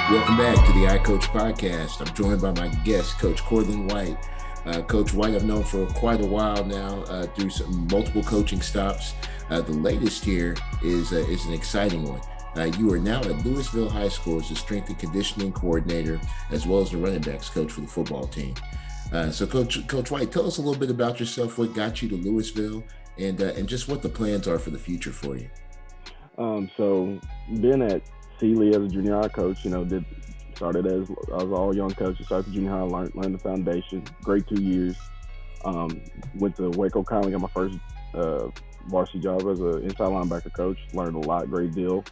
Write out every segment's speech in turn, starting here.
Welcome back to the iCoach podcast. I'm joined by my guest, Coach Kortlin White. Coach White, I've known for quite a while now through some multiple coaching stops. The latest here is an exciting one. You are now at Lewisville High School as the strength and conditioning coordinator, as well as the running backs coach for the football team. So, Coach White, tell us a little bit about yourself. What got you to Lewisville, and just what the plans are for the future for you. So been at Sealy as a junior high coach, started as all young coaches, started junior high, learned the foundation, great 2 years. Went to Waco County, got my first varsity job as an inside linebacker coach, learned a lot, great deal.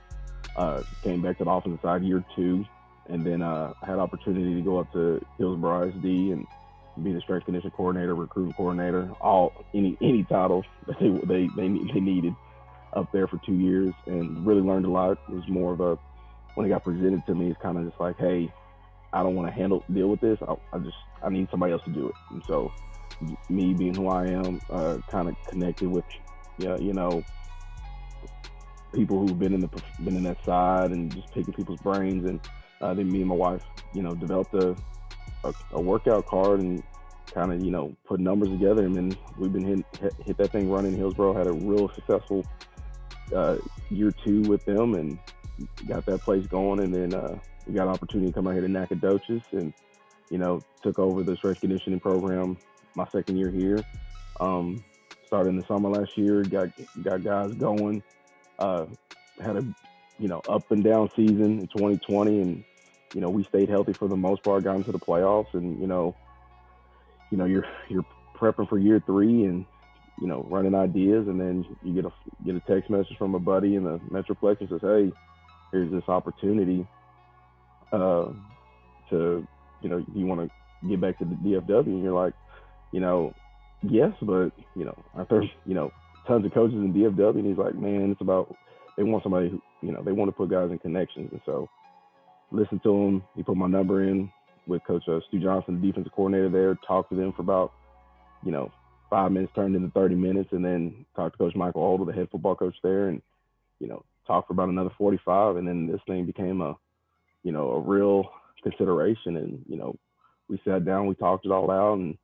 Came back to the offensive side year 2, and then I had opportunity to go up to Hillsborough ISD and be the strength conditioning coordinator, recruiting coordinator, any title that they needed up there for 2 years, and really learned a lot. It was more of a, when it got presented to me, it's kind of just like, hey, I don't want to deal with this. I need somebody else to do it. And so me being who I am, kind of connected with, people who've been in that side and just picking people's brains. And then me and my wife, developed a workout card and kind of, put numbers together. And then we've been hit that thing running. Hillsborough had a real successful year 2 with them and got that place going. And then we got an opportunity to come out here to Nacogdoches and, took over the strength conditioning program my second year here. Started in the summer last year, got guys going, had a, up and down season in 2020. And, we stayed healthy for the most part, got into the playoffs. And, you're prepping for year 3 and, running ideas, and then you get a text message from a buddy in the Metroplex and says, hey, here's this opportunity to, you want to get back to the DFW. And you're like, yes, but, after, tons of coaches in DFW, and he's like, man, it's about, they want somebody who, they want to put guys in connections. And so listen to him. He put my number in with Coach Stu Johnson, the defensive coordinator there, talked to them for about, 5 minutes turned into 30 minutes, and then talked to Coach Michael Holder, the head football coach there, and, talked for about another 45. And then this thing became a real consideration. And, we sat down, we talked it all out, and,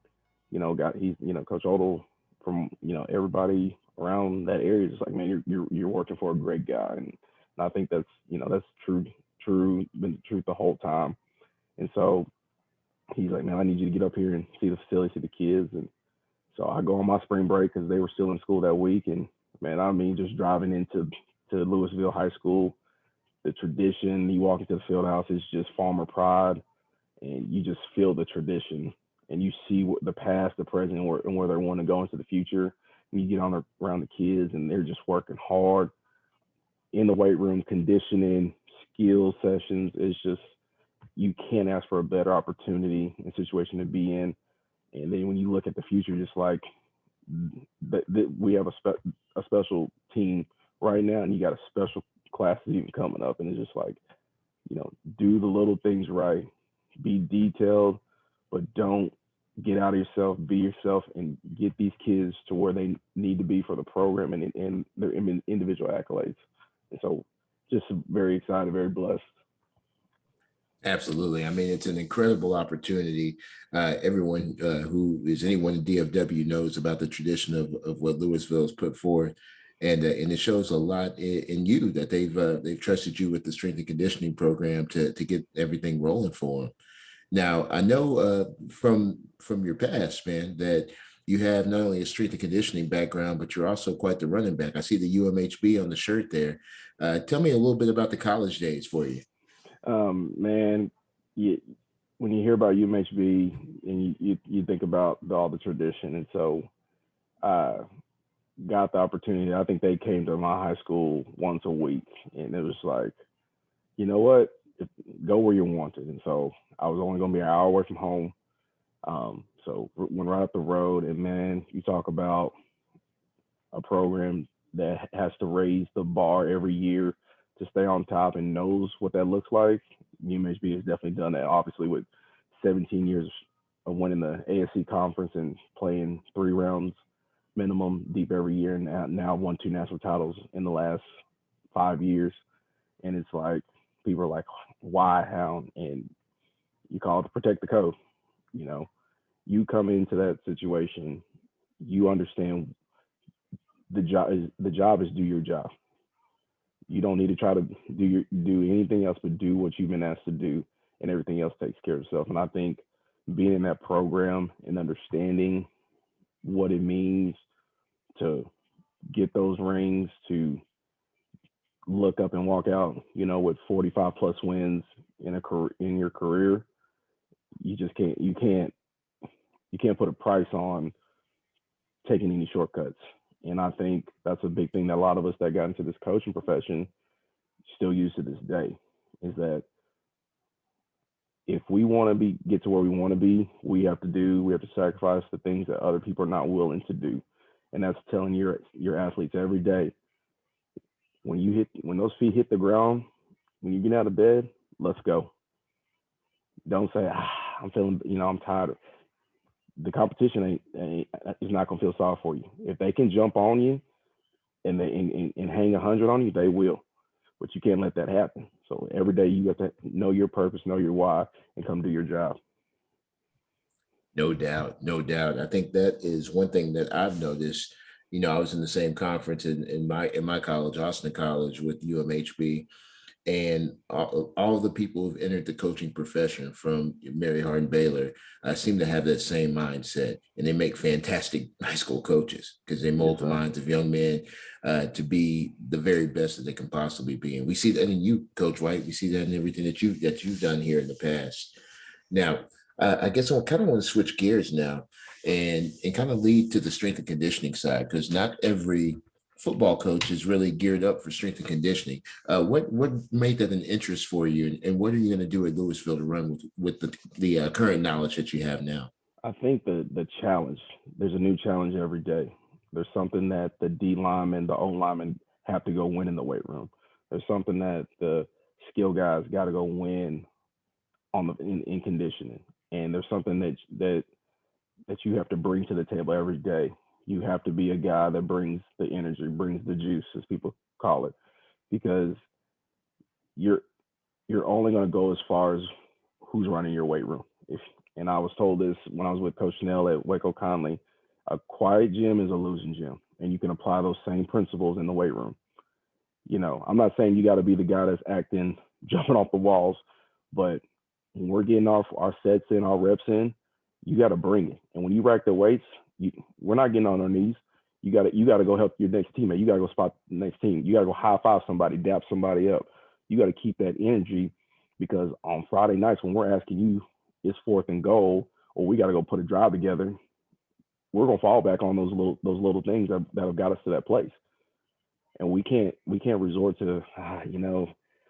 Coach Odell from, everybody around that area is just like, man, you're working for a great guy. And I think that's, that's true, been the truth the whole time. And so he's like, man, I need you to get up here and see the facility, see the kids. And so I go on my spring break because they were still in school that week. And man, I mean, just driving into Lewisville High School, the tradition, you walk into the field house, it's just farmer pride, and you just feel the tradition, and you see what the past, the present, and where they want to go into the future. And you get around the kids, and they're just working hard in the weight room, conditioning, skill sessions. It's just, you can't ask for a better opportunity and situation to be in. And then when you look at the future, just like we have a special team right now, and you got a special class even coming up. And it's just like, do the little things right, be detailed, but don't get out of yourself, be yourself, and get these kids to where they need to be for the program and their individual accolades. And so just very excited, very blessed. Absolutely. I mean, it's an incredible opportunity. Everyone who is anyone in DFW knows about the tradition of what Lewisville has put forth. And it shows a lot in you that they've trusted you with the strength and conditioning program to get everything rolling for them. Now, I know from your past, man, that you have not only a strength and conditioning background, but you're also quite the running back. I see the UMHB on the shirt there. Tell me a little bit about the college days for you. Man, when you hear about UMHB and you think about all the tradition. And so got the opportunity. I think they came to my high school once a week, and it was like, you know what, go where you're wanted. And so I was only going to be an hour away from home. So went right up the road, and man, you talk about a program that has to raise the bar every year to stay on top and knows what that looks like. UMHB has definitely done that, obviously, with 17 years of winning the ASC conference and playing 3 rounds minimum deep every year, and now won 2 national titles in the last 5 years. And it's like, people are like, why, how, and you call it to protect the code. You know, you come into that situation, you understand the job is do your job. You don't need to try to do anything else but do what you've been asked to do, and everything else takes care of itself. And I think being in that program and understanding what it means to get those rings, to look up and walk out, with 45 plus wins in your career, you just can't put a price on taking any shortcuts. And I think that's a big thing that a lot of us that got into this coaching profession still use to this day, is that if we want to get to where we want to be, we have to sacrifice the things that other people are not willing to do. And that's telling your athletes every day, when those feet hit the ground, when you get out of bed, let's go. Don't say, I'm feeling, I'm tired. The competition is not gonna feel sorry for you. If they can jump on you and hang 100 on you, they will. But you can't let that happen. So every day you have to know your purpose, know your why, and come do your job. No doubt, no doubt. I think that is one thing that I've noticed. I was in the same conference in my college, Austin College, with UMHB, and all the people who've entered the coaching profession from Mary Hardin Baylor seem to have that same mindset, and they make fantastic high school coaches because they mold the minds of young men to be the very best that they can possibly be. And we see that in you, Coach White. We see that in everything that you've done here in the past. Now, I guess I kind of want to switch gears now and kind of lead to the strength and conditioning side, because not every football coach is really geared up for strength and conditioning. What made that an interest for you, and what are you going to do at Lewisville to run with the current knowledge that you have now? I think the challenge, there's a new challenge every day. There's something that the D linemen, the O linemen have to go win in the weight room. There's something that the skill guys got to go win in conditioning. And there's something that you have to bring to the table every day. You have to be a guy that brings the energy, brings the juice, as people call it, because you're only going to go as far as who's running your weight room. And I was told this when I was with Coach Snell at Waco Conley: a quiet gym is a losing gym, and you can apply those same principles in the weight room. I'm not saying you got to be the guy that's acting, jumping off the walls, but when we're getting our sets in, our reps in, you got to bring it. And when you rack the weights, we're not getting on our knees. You got to go help your next teammate. You got to go spot the next team. You got to go high five somebody, dap somebody up. You got to keep that energy, because on Friday nights when we're asking you, it's 4th and goal, or we got to go put a drive together, we're gonna fall back on those little things that have got us to that place. And we can't resort to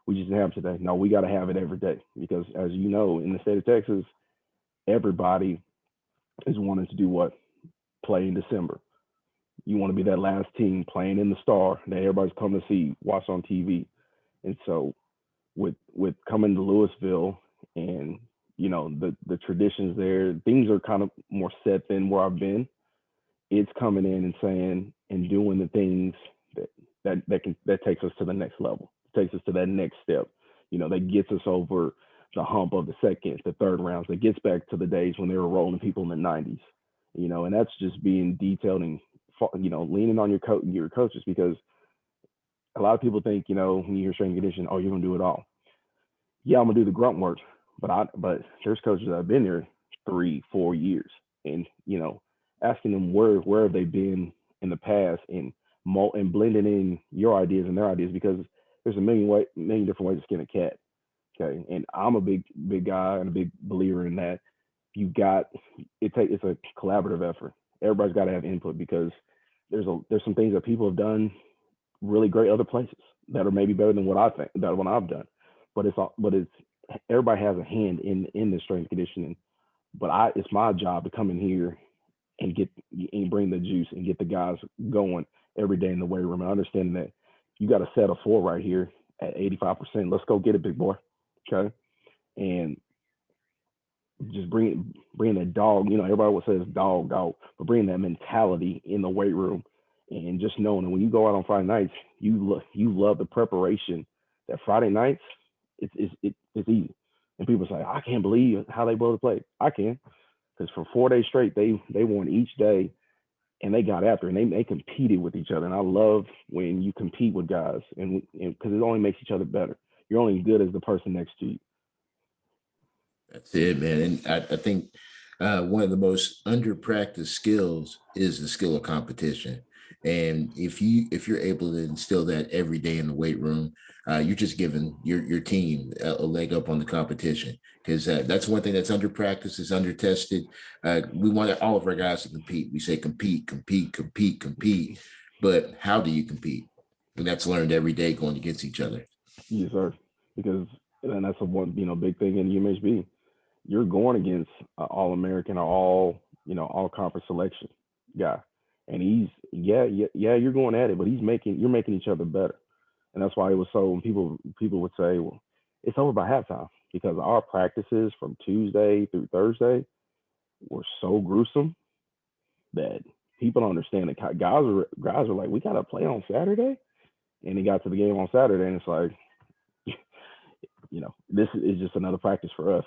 we just didn't have today. No, we got to have it every day, because as you know, in the state of Texas, everybody is wanting to do what? Play in December. You want to be that last team playing in the star that everybody's coming to see, watch on TV. And so with coming to Lewisville, and the traditions there, things are kind of more set than where I've been. It's coming in and saying and doing the things that takes us to the next level, takes us to that next step, that gets us over the hump of the second, the third rounds, that gets back to the days when they were rolling people in the 90s, and that's just being detailed and, leaning on your coaches, because a lot of people think, when you hear strength and conditioning, oh, you're going to do it all. Yeah, I'm going to do the grunt work, but there's coaches that have been there 3-4 years, and, asking them where have they been in the past, and blending in your ideas and their ideas, because there's a million different ways to skin a cat. Okay. And I'm a big guy and a big believer in that. It's a collaborative effort. Everybody's got to have input, because there's some things that people have done really great other places that are maybe better than what I've done. But it's everybody has a hand in the strength conditioning. But it's my job to come in here and bring the juice and get the guys going every day in the weight room, and understanding that you got a set of 4 right here at 85%. Let's go get it, big boy. Okay. And just bring that dog, everybody would say it's dog, but bring that mentality in the weight room, and just knowing that when you go out on Friday nights, you love the preparation. That Friday nights it's easy. And people say, I can't believe how they both played. I can, because for 4 days straight, they won each day, and they got after it, and they competed with each other. And I love when you compete with guys, and because it only makes each other better. You're only as good as the person next to you. That's it, man. And I think one of the most under practiced skills is the skill of competition. And if you're able to instill that every day in the weight room, you're just giving your team a leg up on the competition, because that's one thing that's under practice, is under tested. We want all of our guys to compete. We say compete, compete, compete, compete. But how do you compete? And that's learned every day going against each other. Yes, sir. Because and that's a one big thing in UMHB. You're going against an All American or all conference selection guy, and he's yeah you're going at it, but you're making each other better, and that's why it was so. When people would say, well, it's over by halftime, because our practices from Tuesday through Thursday were so gruesome that people don't understand that guys are like, we got to play on Saturday, and he got to the game on Saturday, and it's like, this is just another practice for us.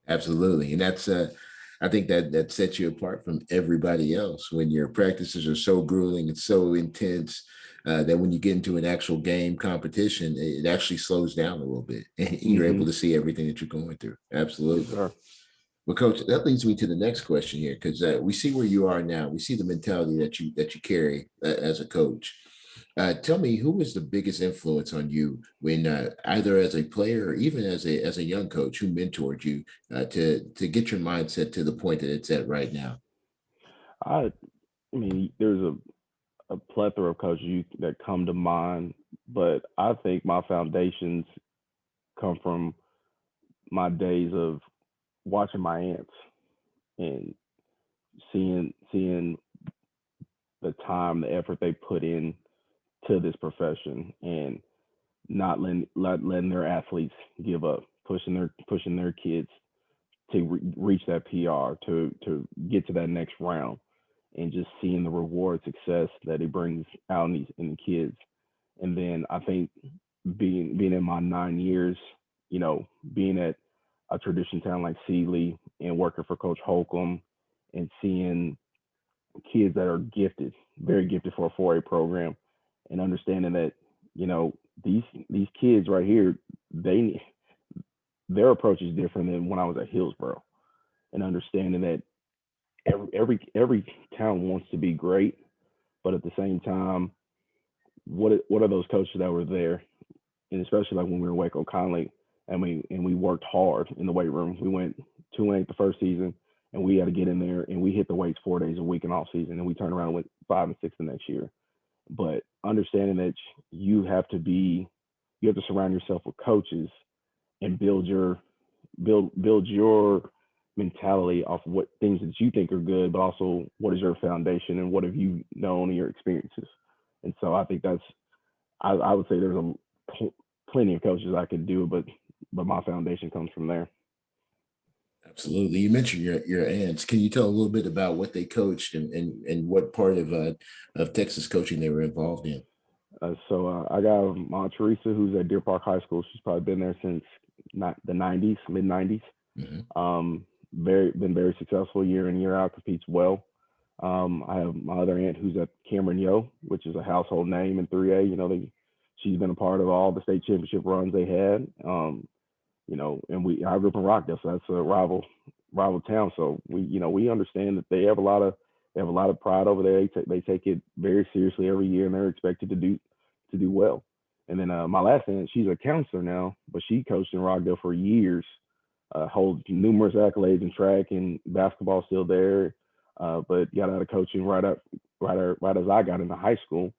Absolutely. And that's I think that sets you apart from everybody else, when your practices are so grueling and so intense, that when you get into an actual game competition, it actually slows down a little bit and you're able Mm-hmm. to see everything that you're going through. Yes, Absolutely. sir. Well, coach, that leads me to the next question here, because we see where you are now. We see the mentality that you carry as a coach. Tell me, who was the biggest influence on you when, either as a player or even as a young coach, who mentored you to get your mindset to the point that it's at right now? I I mean, there's a plethora of coaches that come to mind, but I think my foundations come from my days of watching my aunts and seeing the time, the effort they put in to this profession, and not letting their athletes give up, pushing their kids to reach that PR, to get to that next round, and just seeing the reward success that it brings out in the kids. And then I think being in my 9 years, being at a tradition town like Sealy and working for Coach Holcomb, and seeing kids that are gifted, very gifted for a 4A program, and understanding that, these kids right here, they their approach is different than when I was at Hillsboro, and understanding that every town wants to be great, but at the same time, what are those coaches that were there, and especially like when we were Waco Conley, and we worked hard in the weight room. We went 2-8 the first season, and we had to get in there and we hit the weights 4 days a week in off season, and we turned around and went 5-6 the next year. But understanding that you have to surround yourself with coaches and build your mentality off of what things that you think are good, but also what is your foundation and what have you known in your experiences. And so I think I would say there's plenty of coaches I could do, but my foundation comes from there. Absolutely. You mentioned your aunts. Can you tell a little bit about what they coached, and what part of Texas coaching they were involved in? So I got my Teresa, who's at Deer Park High School. She's probably been there since not the '90s, mid '90s. Hmm. Been very successful year in year out, competes well. I have my other aunt who's at Cameron Yo, which is a household name in 3A. She's been a part of all the state championship runs they had. And I grew up in Rockdale, so that's a rival town. So we understand that they have a lot of pride over there. They take it very seriously every year, and they're expected to do well. And then my last aunt, she's a counselor now, but she coached in Rockdale for years, holds numerous accolades in track and basketball, still there, but got out of coaching right as I got into high school,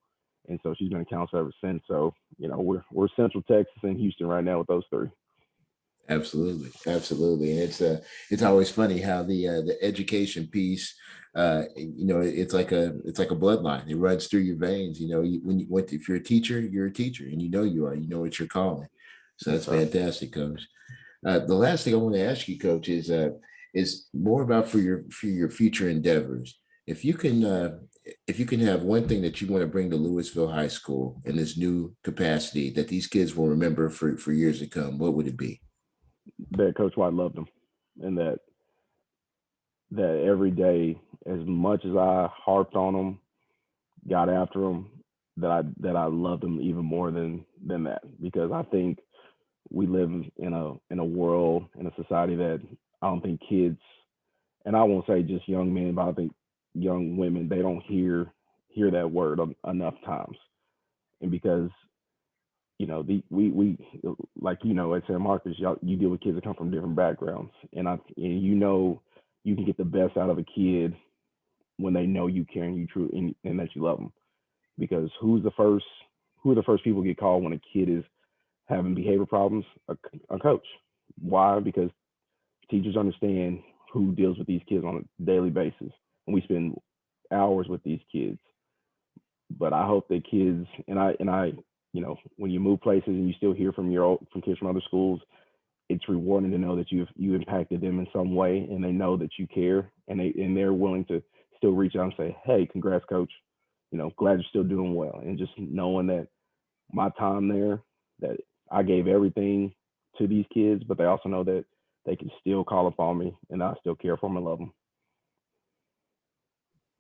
and so she's been a counselor ever since. So we're Central Texas and Houston right now with those three. Absolutely, absolutely, and it's always funny how the education piece, it's like a bloodline. It runs through your veins. If you're a teacher, you're a teacher, and you know what you're calling. So Yes, that's sir. fantastic, Coach. The last thing I want to ask you, Coach, is more about for your future endeavors. if you can have one thing that you want to bring to Lewisville High School in this new capacity that these kids will remember for years to come, what would it be? That Coach White loved them, and that every day, as much as I harped on them, got after them, that I loved them even more than that, because I think we live in a world, in a society that I don't think kids, and I won't say just young men, but I think young women, they don't hear that word enough times. And because we like, at San Marcos, you deal with kids that come from different backgrounds, and you can get the best out of a kid when they know you care and you true and that you love them. Because who are the first people get called when a kid is having behavior problems? A coach. Why? Because teachers understand who deals with these kids on a daily basis, and we spend hours with these kids. But I hope that kids, and I, when you move places and you still hear from kids from other schools, it's rewarding to know that you impacted them in some way, and they know that you care, and they're willing to still reach out and say, "Hey, congrats, coach. Glad you're still doing well." And just knowing that my time there, that I gave everything to these kids, but they also know that they can still call upon me, and I still care for them and love them.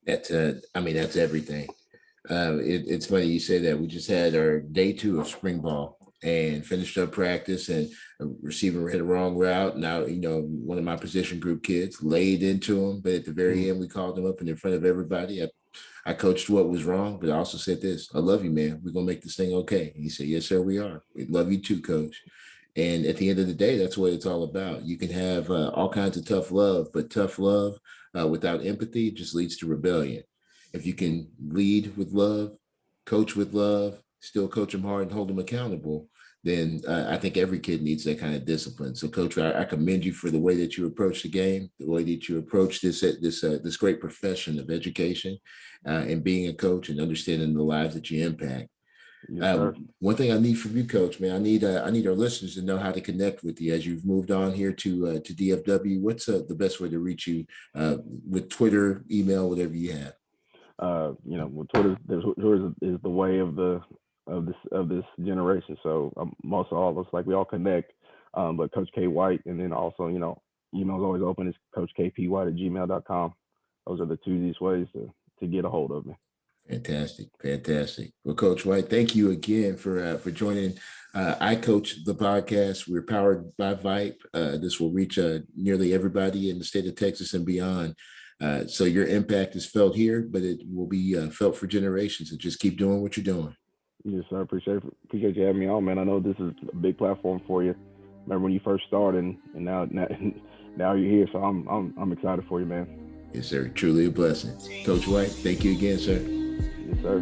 That's everything. It's funny you say that. We just had our day 2 of spring ball and finished up practice, and a receiver hit a wrong route. Now, one of my position group kids laid into him, but at the very end, we called him up and in front of everybody. I coached what was wrong, but I also said this: "I love you, man. We're gonna make this thing okay." And he said, "Yes, sir, we are. We love you too, coach." And at the end of the day, that's what it's all about. You can have all kinds of tough love, but tough love without empathy just leads to rebellion. If you can lead with love, coach with love, still coach them hard and hold them accountable, then I think every kid needs that kind of discipline. So, Coach, I commend you for the way that you approach the game, the way that you approach this great profession of education, and being a coach and understanding the lives that you impact. Yes, One thing I need from you, Coach, man, I need our listeners to know how to connect with you as you've moved on here to DFW. What's the best way to reach you, with Twitter, email, whatever you have? With Twitter is the way of this generation. So most of all of us, like, we all connect. But Coach K White, and then also, email's always open. It's coachkpwhite@gmail.com. Those are the two easiest ways to get a hold of me. Fantastic. Well, Coach White, thank you again for joining iCoach, the podcast. We're powered by VYPE. This will reach nearly everybody in the state of Texas and beyond. So your impact is felt here, but it will be felt for generations. So just keep doing what you're doing. Yes, sir. Appreciate you having me on, man. I know this is a big platform for you. Remember when you first started, and now you're here. So I'm excited for you, man. Yes, sir. Truly a blessing. Coach White, thank you again, sir. Yes, sir.